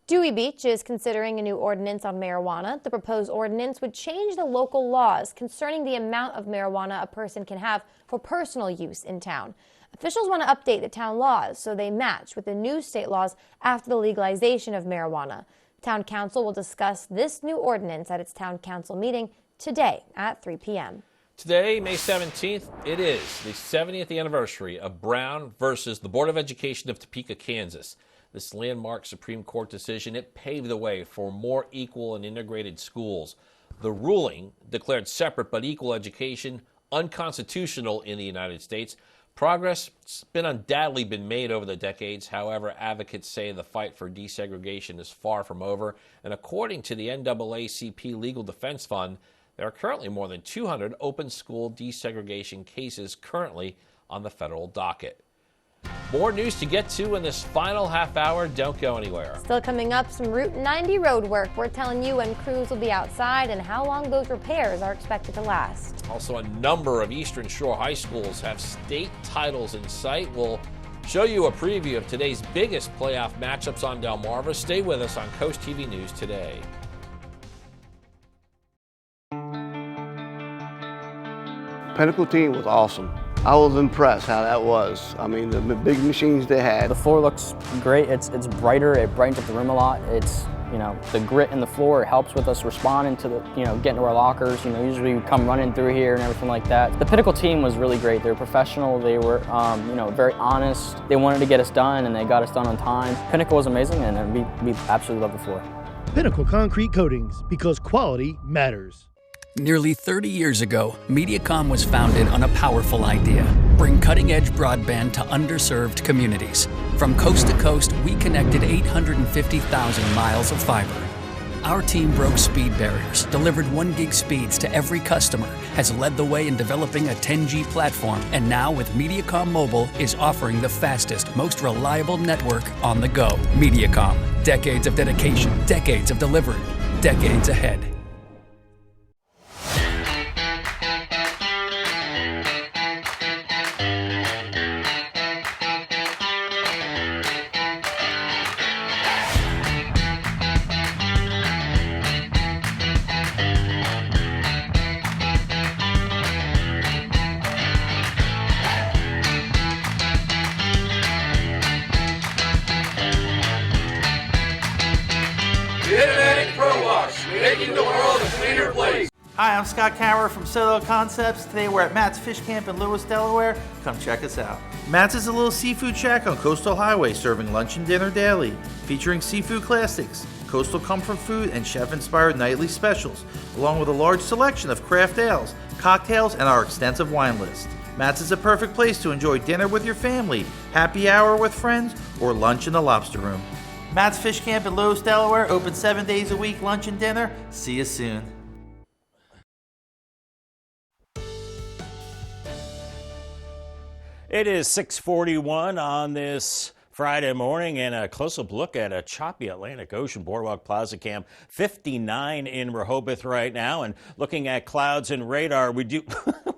Dewey Beach is considering a new ordinance on marijuana. The proposed ordinance would change the local laws concerning the amount of marijuana a person can have for personal use in town. Officials want to update the town laws so they match with the new state laws after the legalization of marijuana. Town Council will discuss this new ordinance at its Town Council meeting today at 3 p.m.
Today, May 17th, it is the 70th anniversary of Brown versus the Board of Education of Topeka, Kansas. This landmark Supreme Court decision, it paved the way for more equal and integrated schools. The ruling declared separate but equal education unconstitutional in the United States. Progress has undoubtedly been made over the decades. However, advocates say the fight for desegregation is far from over. And according to the NAACP Legal Defense Fund, there are currently more than 200 open school desegregation cases currently on the federal docket. More news to get to in this final half hour. Don't go anywhere.
Still coming up, some Route 90 road work. We're telling you when crews will be outside and how long those repairs are expected to last.
Also, a number of Eastern Shore high schools have state titles in sight. We'll show you a preview of today's biggest playoff matchups on Delmarva. Stay with us on Coast TV News Today.
Pinnacle team was awesome. I was impressed how that was. I mean, the big machines they had.
The floor looks great. It's brighter. It brightens up the room a lot. It's, the grit in the floor, it helps with us responding to the, getting to our lockers. Usually we come running through here and everything like that. The Pinnacle team was really great. They were professional. They were, very honest. They wanted to get us done, and they got us done on time. Pinnacle was amazing, and we absolutely love the floor.
Pinnacle Concrete Coatings, because quality matters.
Nearly 30 years ago, Mediacom was founded on a powerful idea: bring cutting-edge broadband to underserved communities. From coast to coast, we connected 850,000 miles of fiber. Our team broke speed barriers, delivered 1 gig speeds to every customer, has led the way in developing a 10G platform, and now with Mediacom Mobile is offering the fastest, most reliable network on the go. Mediacom, decades of dedication, decades of delivery, decades ahead.
Hi, I'm Scott Cameron from Solo Concepts. Today we're at Matt's Fish Camp in Lewis, Delaware. Come check us out. Matt's is a little seafood shack on Coastal Highway, serving lunch and dinner daily, featuring seafood classics, coastal comfort food, and chef-inspired nightly specials, along with a large selection of craft ales, cocktails, and our extensive wine list. Matt's is a perfect place to enjoy dinner with your family, happy hour with friends, or lunch in the lobster room. Matt's Fish Camp in Lewis, Delaware, open 7 days a week, lunch and dinner. See you soon.
It is 6:41 on this Friday morning, and a close-up look at a choppy Atlantic Ocean. Boardwalk Plaza Camp 59 in Rehoboth right now, and looking at clouds and radar, we do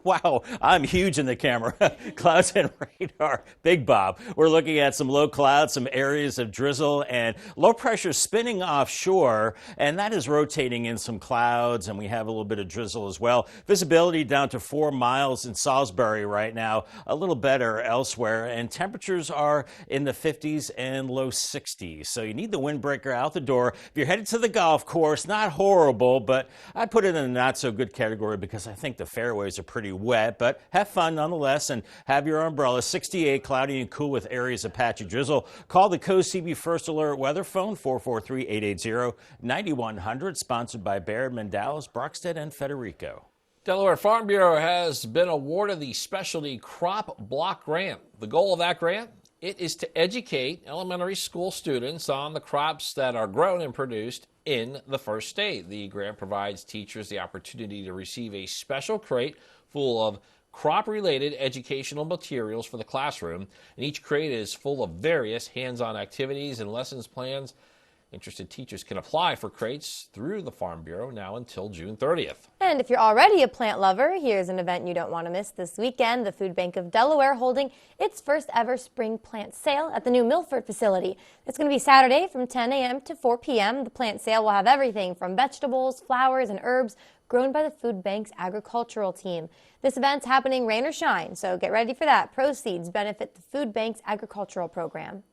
wow, I'm huge in the camera. Clouds and radar, Big Bob. We're looking at some low clouds, some areas of drizzle, and low pressure spinning offshore, and that is rotating in some clouds, and we have a little bit of drizzle as well. Visibility down to 4 miles in Salisbury right now, a little better elsewhere, and temperatures are in the 50s and low 60s. So you need the windbreaker out the door. If you're headed to the golf course, not horrible, but I put it in a not so good category because I think the fairways are pretty wet, but have fun nonetheless and have your umbrella. 68, cloudy and cool with areas of patchy drizzle. Call the CoastTV First Alert weather phone 443-880-9100, sponsored by Baird, Mandalis, Brockstead, and Federico.
Delaware Farm Bureau has been awarded the Specialty Crop Block Grant. The goal of that grant? It is to educate elementary school students on the crops that are grown and produced in the first state. The grant provides teachers the opportunity to receive a special crate full of crop-related educational materials for the classroom, and each crate is full of various hands-on activities and lessons plans. Interested teachers can apply for crates through the Farm Bureau now until June 30th.
And if you're already a plant lover, here's an event you don't want to miss this weekend. The Food Bank of Delaware holding its first ever spring plant sale at the new Milford facility. It's going to be Saturday from 10 a.m. to 4 p.m. The plant sale will have everything from vegetables, flowers, and herbs grown by the Food Bank's agricultural team. This event's happening rain or shine, so get ready for that. Proceeds benefit the Food Bank's agricultural program.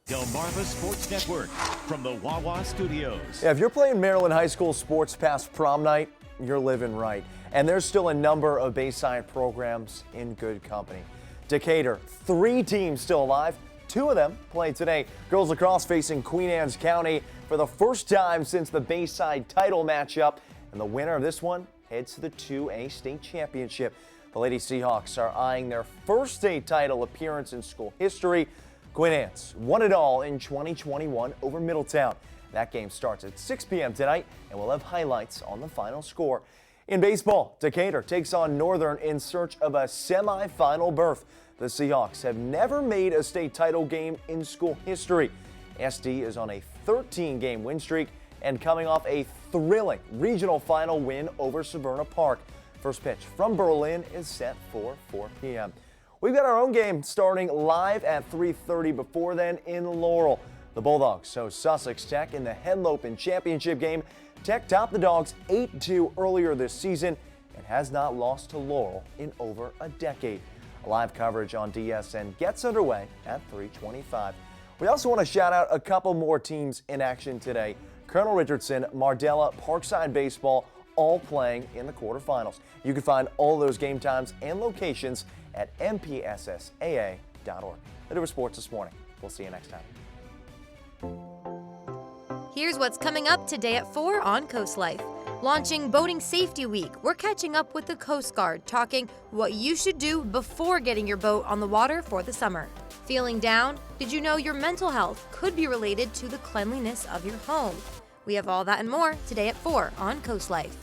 Delmarva Sports Network from the Wawa Studios.
Yeah, if you're playing Maryland High School sports past prom night, you're living right. And there's still a number of Bayside programs in good company. Decatur, 3 teams still alive. 2 of them play today. Girls lacrosse facing Queen Anne's County for the first time since the Bayside title matchup. And the winner of this one heads to the 2A state championship. The Lady Seahawks are eyeing their first state title appearance in school history. Queen Anne's won it all in 2021 over Middletown. That game starts at 6 p.m. tonight, and we'll have highlights on the final score. In baseball, Decatur takes on Northern in search of a semifinal berth. The Seahawks have never made a state title game in school history. SD is on a 13-game win streak and coming off a thrilling regional final win over Severna Park. First pitch from Berlin is set for 4 p.m. We've got our own game starting live at 3:30 before then in Laurel. The Bulldogs host Sussex Tech in the Henlopen Championship game. Tech topped the Dogs 8-2 earlier this season and has not lost to Laurel in over a decade. Live coverage on DSN gets underway at 3:25. We also want to shout out a couple more teams in action today. Colonel Richardson, Mardella, Parkside Baseball, all playing in the quarterfinals. You can find all those game times and locations at mpssaa.org. That was sports this morning. We'll see you next time.
Here's what's coming up today at 4 on Coast Life. Launching Boating Safety Week, we're catching up with the Coast Guard, talking what you should do before getting your boat on the water for the summer. Feeling down? Did you know your mental health could be related to the cleanliness of your home? We have all that and more today at 4 on Coast Life.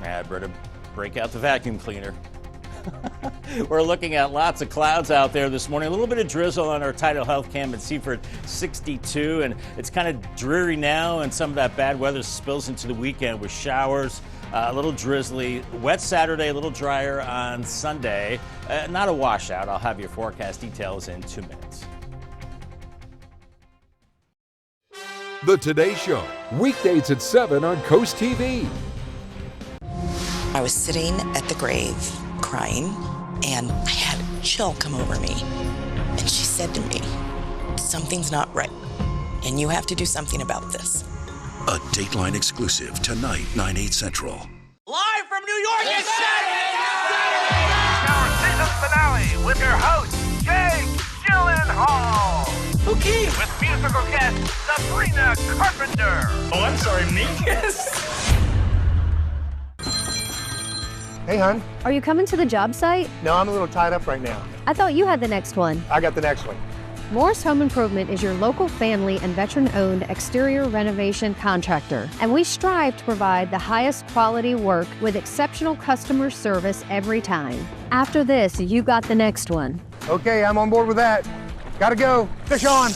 I better break out the vacuum cleaner. We're looking at lots of clouds out there this morning. A little bit of drizzle on our tidal health cam at Seaford 62, and it's kind of dreary now, and some of that bad weather spills into the weekend with showers, a little drizzly, wet Saturday, a little drier on Sunday. Not a washout. I'll have your forecast details in 2 minutes.
The Today Show, weekdays at 7 on Coast TV.
I was sitting at the grave crying, and I had a chill come over me. And she said to me, "Something's not right, and you have to do something about this."
A Dateline exclusive tonight, 9/8 Central.
Live from New York, it's Saturday night! Our season finale with your host, Jake Gyllenhaal. Okay. With musical guest, Sabrina Carpenter. Oh, I'm sorry, me? Yes.
Hey, hon.
Are you coming to the job site?
No, I'm a little tied up right now.
I thought you had the next one.
I got the next one.
Morris Home Improvement is your local family and veteran-owned exterior renovation contractor, and we strive to provide the highest quality work with exceptional customer service every time. After this, you got the next one.
Okay, I'm on board with that. Gotta go. Fish on.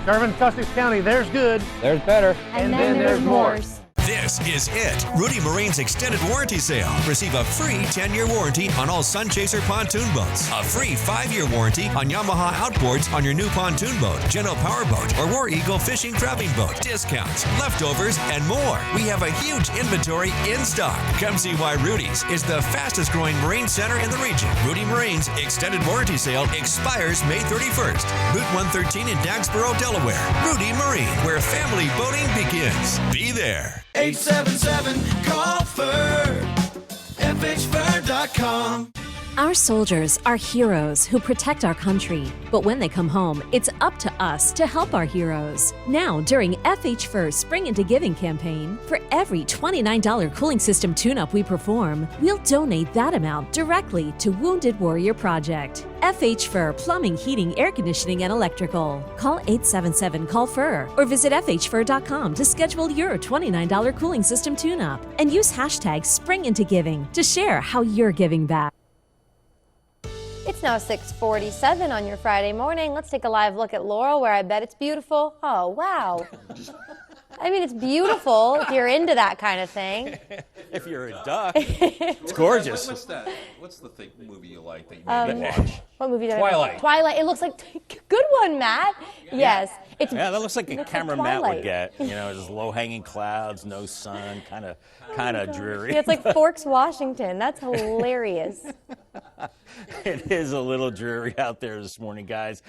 Serving Sussex County, there's good.
There's better. And then there's Morris.
This is it. Rudy Marine's extended warranty sale. Receive a free 10-year warranty on all Sunchaser pontoon boats. A free 5-year warranty on Yamaha outboards on your new pontoon boat, Geno powerboat, or War Eagle fishing trapping boat. Discounts, leftovers, and more. We have a huge inventory in stock. Come see why Rudy's is the fastest growing marine center in the region. Rudy Marine's extended warranty sale expires May 31st. Route 113 in Dagsboro, Delaware. Rudy Marine, where family boating begins. Be there.
877-CALL-FUR, FHFur.com.
Our soldiers are heroes who protect our country. But when they come home, it's up to us to help our heroes. Now, during FH Fur's Spring Into Giving campaign, for every $29 cooling system tune-up we perform, we'll donate that amount directly to Wounded Warrior Project. FH Fur Plumbing, Heating, Air Conditioning, and Electrical. Call 877-CALL-FUR or visit FHFur.com to schedule your $29 cooling system tune-up. And use hashtag SpringIntoGiving to share how you're giving back.
It's now 6:47 on your Friday morning. Let's take a live look at Laurel, where I bet it's beautiful. Oh, wow. I mean, it's beautiful if you're into that kind of thing.
If you're a duck, it's gorgeous.
What's that? What's the movie you like that you made me watch?
What movie did
Twilight.
Twilight. It looks like good one, Matt. Yes. It's,
yeah, that looks like a camera Matt
Twilight.
would get. You know, just low-hanging clouds, no sun, kind of dreary.
Yeah, it's like Forks, Washington. That's hilarious.
It is a little dreary out there this morning, guys.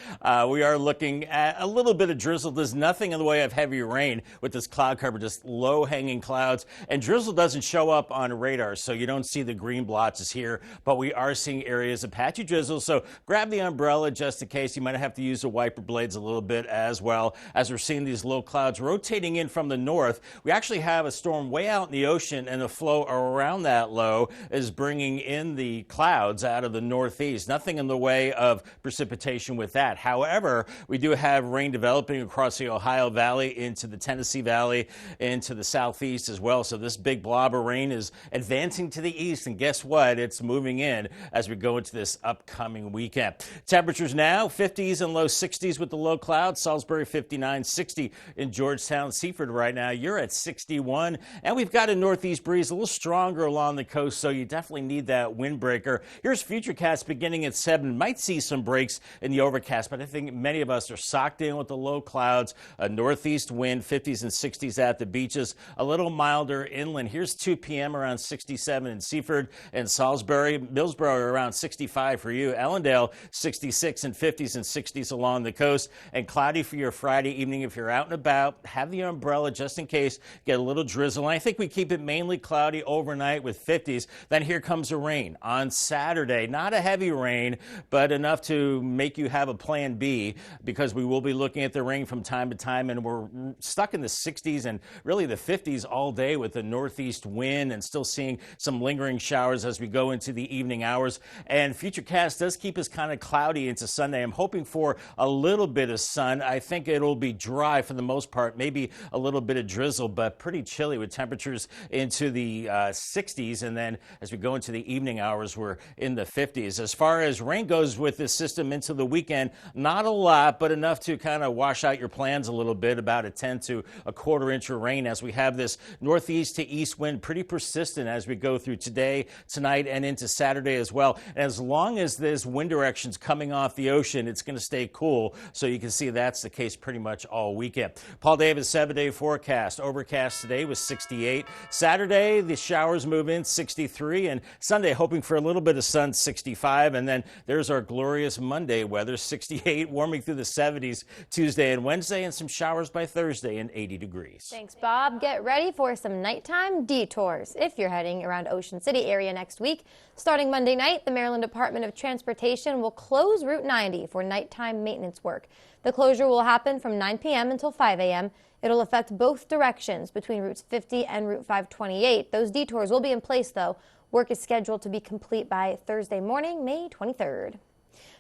We are looking at a little bit of drizzle. There's nothing in the way of heavy rain with this cloud cover, just low-hanging clouds. And drizzle doesn't show up on radar, so you don't see the green blotches here. But we are seeing areas of patchy drizzle, so grab the umbrella just in case. You might have to use the wiper blades a little bit as well. As we're seeing these low clouds rotating in from the north, we actually have a storm way out in the ocean, and the flow around that low is bringing in the clouds out of the north northeast. Nothing in the way of precipitation with that. However, we do have rain developing across the Ohio Valley into the Tennessee Valley, into the southeast as well. So this big blob of rain is advancing to the east, and guess what? It's moving in as we go into this upcoming weekend. Temperatures now 50s and low 60s with the low clouds. Salisbury 59, 60 in Georgetown. Seaford right now, you're at 61, and we've got a northeast breeze a little stronger along the coast, so you definitely need that windbreaker. Here's Futurecast beginning at 7. Might see some breaks in the overcast, but I think many of us are socked in with the low clouds. A northeast wind, 50s and 60s at the beaches, a little milder inland. Here's 2 p.m. around 67 in Seaford and Salisbury. Millsboro around 65 for you. Ellendale 66 and 50s and 60s along the coast, and cloudy for your Friday evening. If you're out and about, have the umbrella just in case get a little drizzle. And I think we keep it mainly cloudy overnight with 50s. Then here comes the rain on Saturday. Not a heavy rain, but enough to make you have a plan B, because we will be looking at the rain from time to time, and we're stuck in the 60s and really the 50s all day with the northeast wind, and still seeing some lingering showers as we go into the evening hours. And Futurecast does keep us kind of cloudy into Sunday. I'm hoping for a little bit of sun. I think it'll be dry for the most part, maybe a little bit of drizzle, but pretty chilly with temperatures into the 60s. And then as we go into the evening hours, we're in the 50s. As far as rain goes with this system into the weekend, not a lot, but enough to kind of wash out your plans a little bit, about a 10 to a quarter inch of rain, as we have this northeast to east wind pretty persistent as we go through today, tonight, and into Saturday as well. And as long as this wind direction's coming off the ocean, it's going to stay cool. So you can see that's the case pretty much all weekend. Paul Davis 7-day forecast. Overcast today was 68. Saturday, the showers move in 63, and Sunday hoping for a little bit of sun, 65. And then there's our glorious Monday weather, 68, warming through the 70s Tuesday and Wednesday, and some showers by Thursday and 80 degrees.
Thanks, Bob. Get ready for some nighttime detours if you're heading around Ocean City area next week. Starting Monday night, the Maryland Department of Transportation will close Route 90 for nighttime maintenance work. The closure will happen from 9 p.m. until 5 a.m. It'll affect both directions between Routes 50 and Route 528. Those detours will be in place, though. Work is scheduled to be complete by Thursday morning, May 23rd.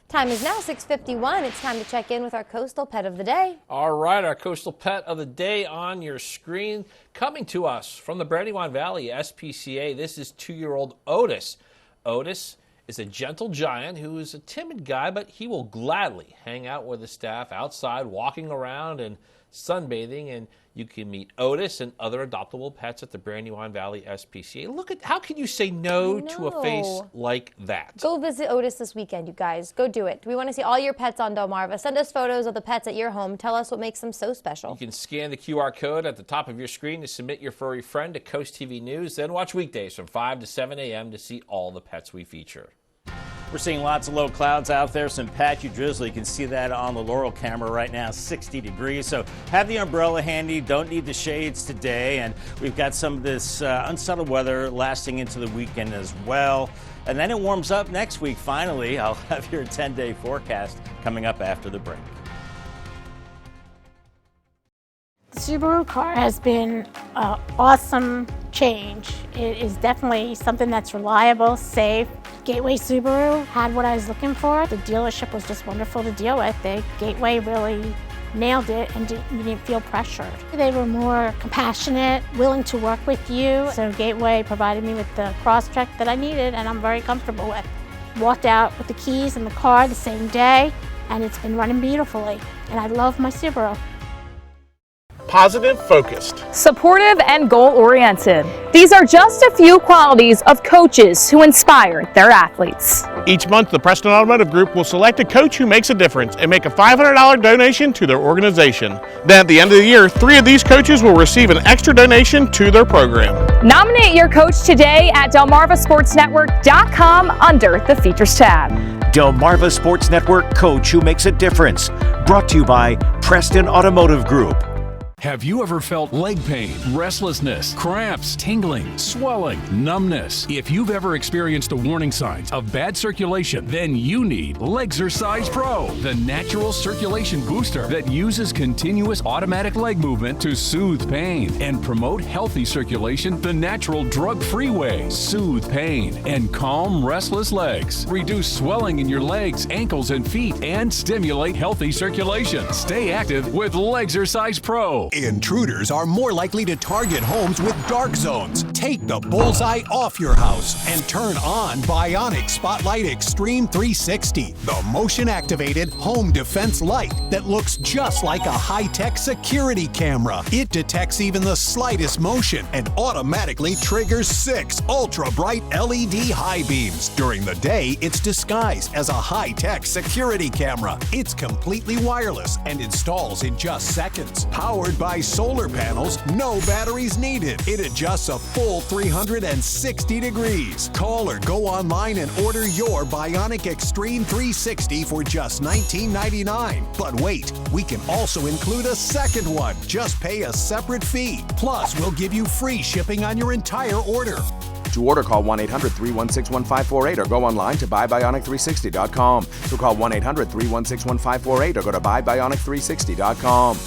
Time is now 6:51. It's time to check in with our coastal pet of the day.
All right, our coastal pet of the day on your screen. Coming to us from the Brandywine Valley SPCA, this is 2-year-old Otis. Otis is a gentle giant who is a timid guy, but he will gladly hang out with the staff outside, walking around and sunbathing, and you can meet Otis and other adoptable pets at the Brandywine Valley SPCA. Look at, how can you say no to a face like that?
Go visit Otis this weekend, you guys. Go do it. We want to see all your pets on Delmarva. Send us photos of the pets at your home. Tell us what makes them so special.
You can scan the QR code at the top of your screen to submit your furry friend to CoastTV News, then watch weekdays from 5 to 7 a.m. to see all the pets we feature.
We're seeing lots of low clouds out there, some patchy drizzle. You can see that on the Laurel camera right now, 60 degrees. So have the umbrella handy. Don't need the shades today. And we've got some of this unsettled weather lasting into the weekend as well. And then it warms up next week, finally. I'll have your 10-day forecast coming up after the break.
The Subaru car has been an awesome change. It is definitely something that's reliable, safe. Gateway Subaru had what I was looking for. The dealership was just wonderful to deal with. Gateway really nailed it, and you didn't feel pressured. They were more compassionate, willing to work with you. So Gateway provided me with the cross-check that I needed, and I'm very comfortable with. Walked out with the keys in the car the same day, and it's been running beautifully. And I love my Subaru.
Positive, focused,
supportive, and goal-oriented. These are just a few qualities of coaches who inspire their athletes.
Each month, the Preston Automotive Group will select a coach who makes a difference and make a $500 donation to their organization. Then at the end of the year, 3 of these coaches will receive an extra donation to their program.
Nominate your coach today at DelmarvaSportsNetwork.com under the Features tab.
Delmarva Sports Network, coach who makes a difference. Brought to you by Preston Automotive Group.
Have you ever felt leg pain, restlessness, cramps, tingling, swelling, numbness? If you've ever experienced the warning signs of bad circulation, then you need Legzercise Pro, the natural circulation booster that uses continuous automatic leg movement to soothe pain and promote healthy circulation the natural drug-free way. Soothe pain and calm restless legs. Reduce swelling in your legs, ankles, and feet and stimulate healthy circulation. Stay active with Legzercise Pro.
Intruders are more likely to target homes with dark zones. Take the bullseye off your house and turn on Bionic Spotlight Extreme 360, the motion-activated home defense light that looks just like a high-tech security camera. It detects even the slightest motion and automatically triggers 6 ultra-bright LED high beams. During the day, it's disguised as a high-tech security camera. It's completely wireless and installs in just seconds. Powered by solar panels, no batteries needed. It adjusts a full 360 degrees. Call or go online and order your Bionic Extreme 360 for just $19.99. But wait, we can also include a second one. Just pay a separate fee. Plus, we'll give you free shipping on your entire order.
To order, call 1-800-316-1548 or go online to buybionic360.com. So call 1-800-316-1548 or go to buybionic360.com.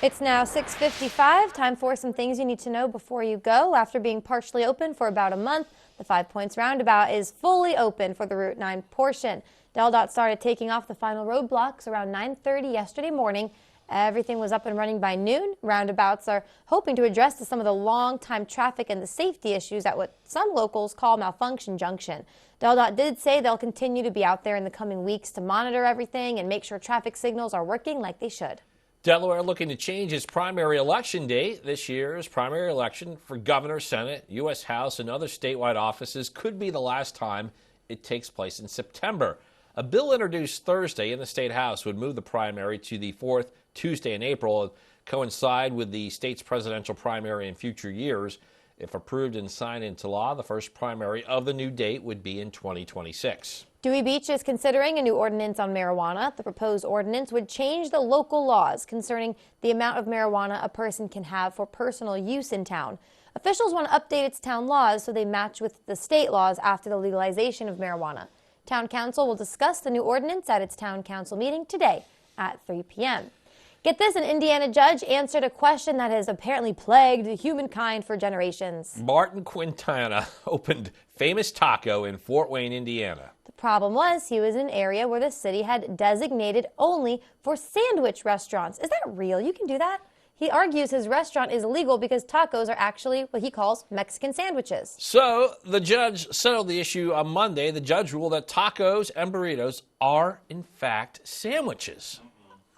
It's now 6:55. Time for some things you need to know before you go. After being partially open for about a month, the 5 Points roundabout is fully open for the Route 9 portion. DelDOT started taking off the final roadblocks around 9:30 yesterday morning. Everything was up and running by noon. Roundabouts are hoping to address some of the long-time traffic and the safety issues at what some locals call Malfunction Junction. DelDOT did say they'll continue to be out there in the coming weeks to monitor everything and make sure traffic signals are working like they should.
Delaware looking to change its primary election date. This year's primary election for governor, Senate, U.S. House, and other statewide offices could be the last time it takes place in September. A bill introduced Thursday in the State House would move the primary to the fourth Tuesday in April and coincide with the state's presidential primary in future years. If approved and signed into law, the first primary of the new date would be in 2026.
Dewey Beach is considering a new ordinance on marijuana. The proposed ordinance would change the local laws concerning the amount of marijuana a person can have for personal use in town. Officials want to update its town laws so they match with the state laws after the legalization of marijuana. Town Council will discuss the new ordinance at its Town Council meeting today at 3 p.m. Get this, an Indiana judge answered a question that has apparently plagued humankind for generations.
Martin Quintana opened Famous Taco in Fort Wayne, Indiana.
The problem was he was in an area where the city had designated only for sandwich restaurants. Is that real? You can do that? He argues his restaurant is illegal because tacos are actually what he calls Mexican sandwiches.
So the judge settled the issue on Monday. The judge ruled that tacos and burritos are, in fact, sandwiches.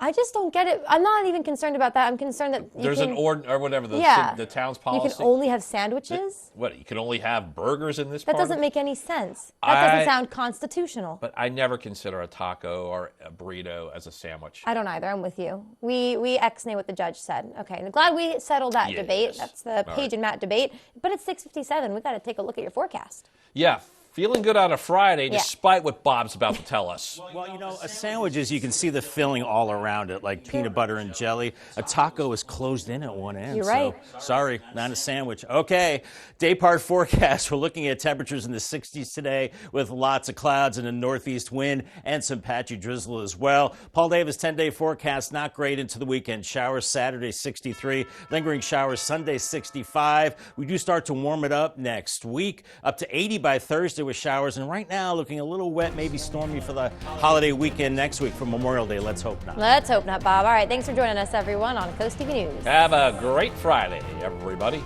I just don't get it. I'm not even concerned about that. I'm concerned that
there's an or whatever the town's policy.
You can only have sandwiches?
What, you can only have burgers in this
That
part?
doesn't make any sense. That doesn't sound constitutional.
But I never consider a taco or a burrito as a sandwich.
I don't either. I'm with you. We ex-nay what the judge said. Okay, and glad we settled that debate. That's the Paige and Matt debate. But it's 6:57. We've got to take a look at your forecast.
Yeah. Feeling good on a Friday, despite what Bob's about to tell us.
Well, you know, a sandwich is, you can see the filling all around it, like peanut butter and jelly. A taco is closed in at one end.
You're right.
So, sorry, not a sandwich. Okay, day part forecast. We're looking at temperatures in the 60s today with lots of clouds and a northeast wind and some patchy drizzle as well. Paul Davis 10-day forecast, not great into the weekend. Showers Saturday 63, lingering showers Sunday 65. We do start to warm it up next week, up to 80 by Thursday with showers, and right now looking a little wet, maybe stormy for the holiday weekend next week for Memorial Day. Let's hope not.
Let's hope not, Bob. All right, thanks for joining us, everyone, on Coast TV News.
Have a great Friday, everybody.